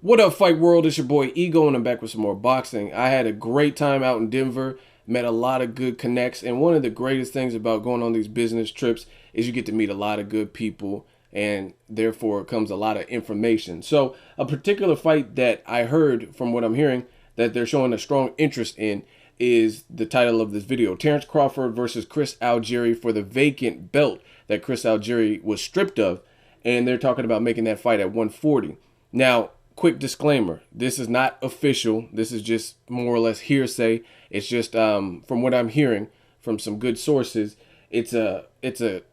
What up, Fight World? It's your boy Ego, and I'm back with some more boxing. I had a great time out in Denver, met a lot of good connects, and one of the greatest things about going on these business trips is you get to meet a lot of good people, and therefore comes a lot of information. So, a particular fight that I heard from what I'm hearing that they're showing a strong interest in is the title of this video: Terence Crawford versus Chris Algieri for the vacant belt that Chris Algieri was stripped of, and they're talking about making that fight at 140. Now, quick disclaimer, this is not official. This is just more or less hearsay. It's just from what I'm hearing from some good sources, it's a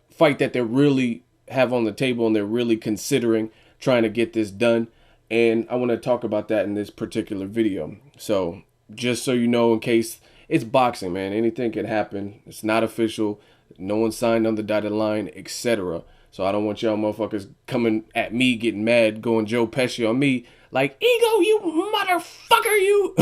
fight that they really have on the table, and they're really considering trying to get this done. And I want to talk about that in this particular video. So just so you know, in case, it's boxing, man, anything can happen. It's not official. No one signed on the dotted line, etc. So I don't want y'all motherfuckers coming at me, getting mad, going Joe Pesci on me, like, Ego, you motherfucker, you.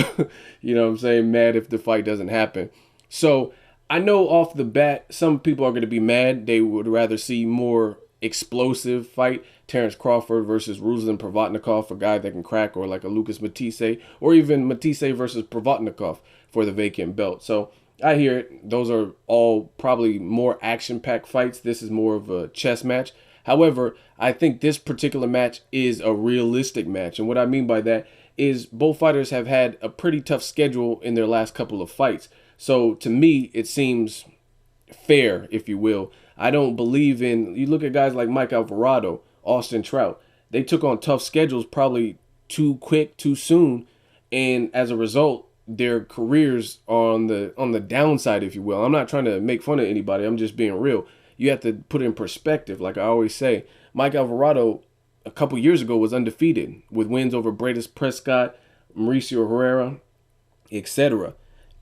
You know what I'm saying? Mad if the fight doesn't happen. So I know off the bat, some people are going to be mad. They would rather see more explosive fight. Terence Crawford versus Ruslan Provodnikov, a guy that can crack, or like a Lucas MATTHYSSE, or even MATTHYSSE versus Provodnikov for the vacant belt. So I hear it. Those are all probably more action-packed fights. This is more of a chess match. However, I think this particular match is a realistic match. And what I mean by that is both fighters have had a pretty tough schedule in their last couple of fights. So to me, it seems fair, if you will. I don't believe in, you look at guys like Mike Alvarado, Austin Trout. They took on tough schedules probably too quick, too soon. And as a result, their careers are on the downside, if you will. I'm not trying to make fun of anybody. I'm just being real. You have to put it in perspective. Like I always say, Mike Alvarado a couple years ago was undefeated with wins over Bradis Prescott, Mauricio Herrera, etc.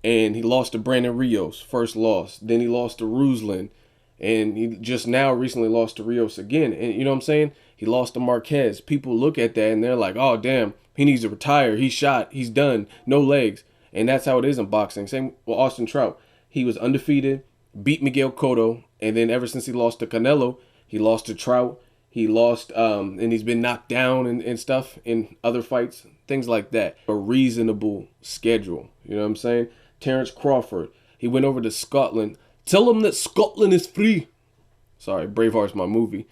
And he lost to Brandon Rios, first loss. Then he lost to Ruslan. And he just now recently lost to Rios again. And you know what I'm saying? He lost to Marquez. People look at that and they're like, oh, damn, he needs to retire. He's shot. He's done. No legs. And that's how it is in boxing. Same with Austin Trout. He was undefeated, beat Miguel Cotto, and then ever since he lost to Canelo, he lost to Trout. He lost, and he's been knocked down and stuff in other fights, things like that. A reasonable schedule. You know what I'm saying? Terence Crawford, he went over to Scotland. Tell him that Scotland is free. Sorry, Braveheart's my movie.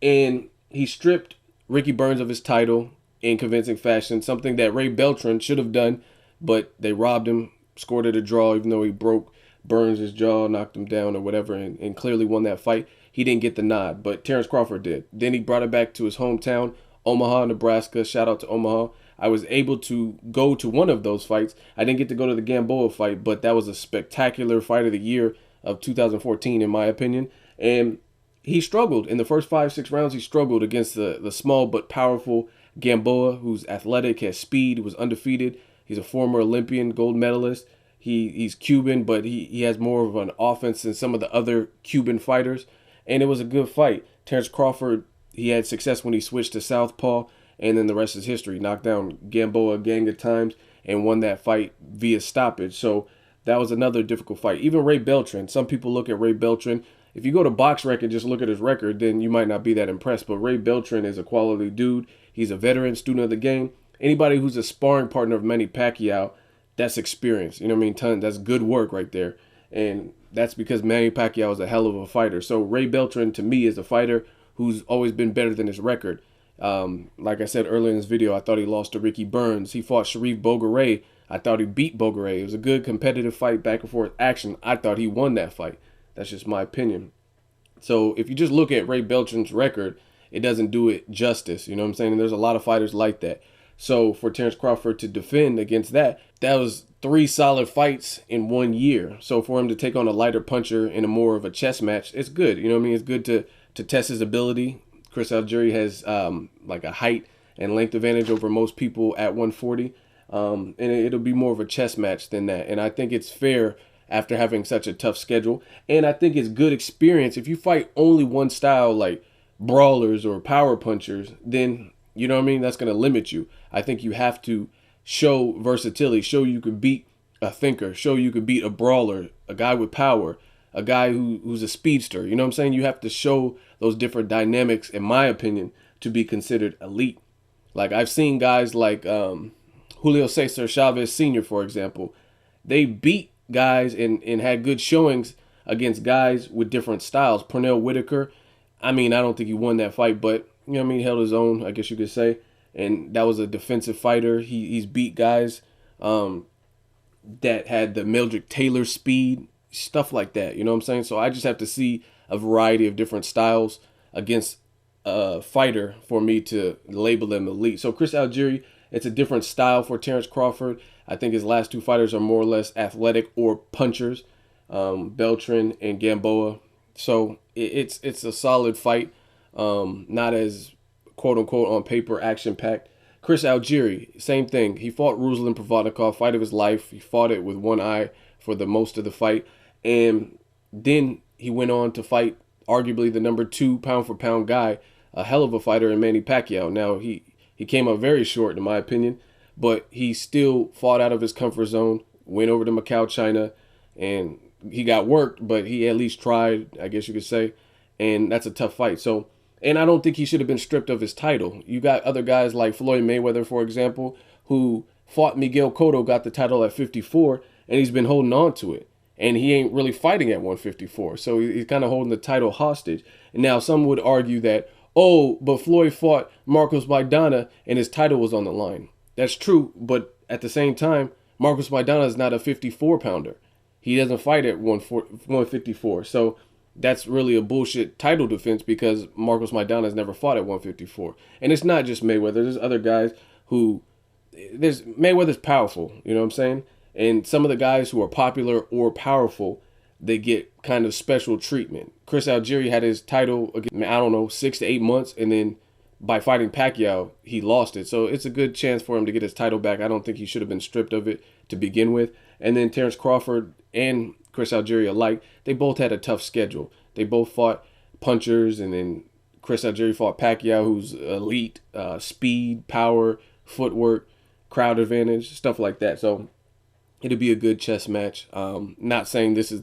And he stripped Ricky Burns of his title in convincing fashion, something that Ray Beltrán should have done, but they robbed him, scored it a draw, even though he broke Burns' jaw, knocked him down or whatever, and clearly won that fight. He didn't get the nod, but Terence Crawford did. Then he brought it back to his hometown, Omaha, Nebraska. Shout out to Omaha. I was able to go to one of those fights. I didn't get to go to the Gamboa fight, but that was a spectacular fight of the year of 2014, in my opinion. And he struggled in the first 5-6 rounds. He struggled against the small but powerful Gamboa, who's athletic, has speed, was undefeated. He's a former Olympian, gold medalist. He's Cuban, but he has more of an offense than some of the other Cuban fighters. And it was a good fight. Terence Crawford, he had success when he switched to southpaw, and then the rest is history. Knocked down Gamboa a gang of times and won that fight via stoppage. So that was another difficult fight. Even Ray Beltrán. Some people look at Ray Beltrán. If you go to BoxRec and just look at his record, then you might not be that impressed. But Ray Beltrán is a quality dude. He's a veteran, student of the game. Anybody who's a sparring partner of Manny Pacquiao, that's experience. You know what I mean? That's good work right there. And that's because Manny Pacquiao is a hell of a fighter. So Ray Beltrán, to me, is a fighter who's always been better than his record. Like I said earlier in this video, I thought he lost to Ricky Burns. He fought Sharif Bogaray. I thought he beat Bogaray. It was a good competitive fight, back and forth action. I thought he won that fight. That's just my opinion. So if you just look at Ray Beltrán's record, it doesn't do it justice. You know what I'm saying? And there's a lot of fighters like that. So for Terence Crawford to defend against that, that was 3 solid fights in 1 year. So for him to take on a lighter puncher in a more of a chess match, it's good. You know what I mean? It's good to test his ability. Chris Algieri has like a height and length advantage over most people at 140. And it'll be more of a chess match than that. And I think it's fair after having such a tough schedule. And I think it's good experience. If you fight only one style, like brawlers or power punchers, then, you know what I mean, that's going to limit you. I think you have to show versatility, show you can beat a thinker, show you can beat a brawler, a guy with power, a guy who's a speedster. You know what I'm saying? You have to show those different dynamics, in my opinion, to be considered elite. Like I've seen guys like Julio Cesar Chavez Sr., for example. They beat guys and had good showings against guys with different styles. Pernell Whitaker, I mean, I don't think he won that fight, but you know what I mean, held his own, I guess you could say. And that was a defensive fighter. He's beat guys that had the Mildred Taylor speed, stuff like that. You know what I'm saying? So I just have to see a variety of different styles against a fighter for me to label them elite. So Chris Algieri, it's a different style for Terence Crawford. I think his last two fighters are more or less athletic or punchers, Beltrán and Gamboa. So it's a solid fight, not as quote unquote on paper action packed. Chris Algieri, same thing. He fought Ruslan Provodnikov, fight of his life. He fought it with one eye for the most of the fight, and then he went on to fight arguably the number 2 pound for pound guy, a hell of a fighter in Manny Pacquiao. Now he came up very short in my opinion, but he still fought out of his comfort zone, went over to Macau, China, and he got worked, but he at least tried, I guess you could say, and that's a tough fight. So, and I don't think he should have been stripped of his title. You got other guys like Floyd Mayweather, for example, who fought Miguel Cotto, got the title at 54, and he's been holding on to it. And he ain't really fighting at 154. So he's kind of holding the title hostage. And now some would argue that, oh, but Floyd fought Marcos Maidana and his title was on the line. That's true, but at the same time, Marcos Maidana is not a 54 pounder. He doesn't fight at 154. So that's really a bullshit title defense because Marcos Maidana has never fought at 154. And it's not just Mayweather. There's other guys who, Mayweather's powerful, you know what I'm saying? And some of the guys who are popular or powerful, they get kind of special treatment. Chris Algieri had his title, again, I don't know, 6 to 8 months, and then by fighting Pacquiao, he lost it. So it's a good chance for him to get his title back. I don't think he should have been stripped of it to begin with. And then Terence Crawford and Chris Algieri alike, they both had a tough schedule. They both fought punchers, and then Chris Algieri fought Pacquiao, who's elite, speed, power, footwork, crowd advantage, stuff like that. So it'll be a good chess match. Not saying this is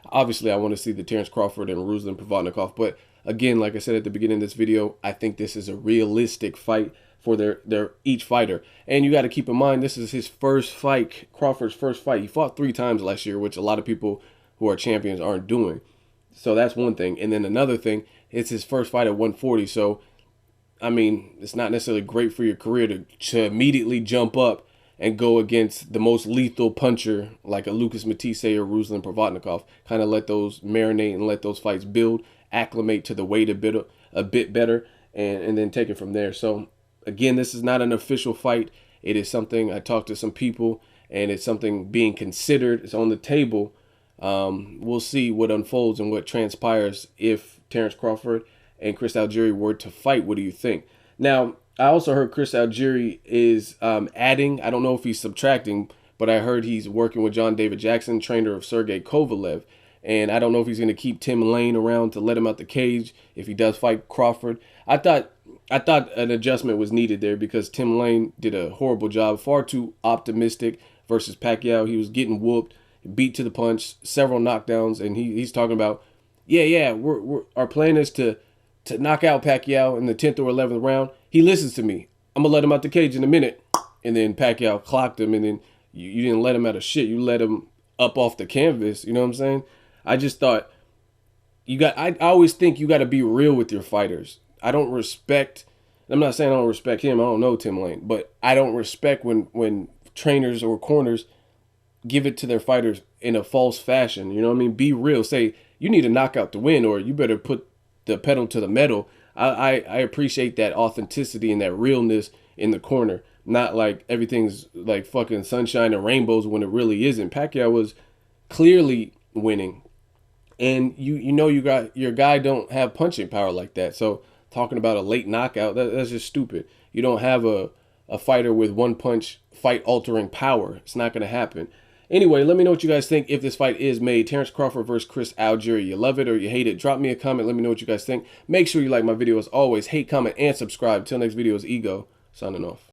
obviously I want to see the Terence Crawford and Ruslan Provodnikov, but again, like I said at the beginning of this video, I think this is a realistic fight for their each fighter. And you got to keep in mind, this is his first fight, Crawford's first fight. He fought 3 times last year, which a lot of people who are champions aren't doing. So that's one thing. And then another thing, it's his first fight at 140. So, I mean, it's not necessarily great for your career to immediately jump up and go against the most lethal puncher like a Lucas MATTHYSSE or Ruslan Provodnikov. Kind of let those marinate and let those fights build, acclimate to the weight a bit better, and then take it from there. So again, this is not an official fight. It is something, I talked to some people, and it's something being considered. It's on the table. We'll see what unfolds and what transpires if Terence Crawford and Chris Algieri were to fight. What do you think? Now, I also heard Chris Algieri is adding, I don't know if he's subtracting, but I heard he's working with John David Jackson, trainer of Sergey Kovalev. And I don't know if he's going to keep Tim Lane around to let him out the cage if he does fight Crawford. I thought an adjustment was needed there because Tim Lane did a horrible job, far too optimistic versus Pacquiao. He was getting whooped, beat to the punch, several knockdowns, and he's talking about, our plan is to knock out Pacquiao in the 10th or 11th round. He listens to me. I'm going to let him out the cage in a minute. And then Pacquiao clocked him, and then you didn't let him out of shit. You let him up off the canvas, you know what I'm saying? I just thought I always think you got to be real with your fighters. I'm not saying I don't respect him. I don't know Tim Lane, but I don't respect when trainers or corners give it to their fighters in a false fashion. You know what I mean? Be real. Say, you need a knockout to win, or you better put the pedal to the metal. I appreciate that authenticity and that realness in the corner. Not like everything's like fucking sunshine and rainbows when it really isn't. Pacquiao was clearly winning. And you know you got your guy don't have punching power like that. So talking about a late knockout, that's just stupid. You don't have a fighter with one punch fight altering power. It's not going to happen. Anyway, let me know what you guys think if this fight is made. Terence Crawford versus Chris Algieri. You love it or you hate it? Drop me a comment. Let me know what you guys think. Make sure you like my video as always. Hate, comment, and subscribe. Till next video is Ego signing off.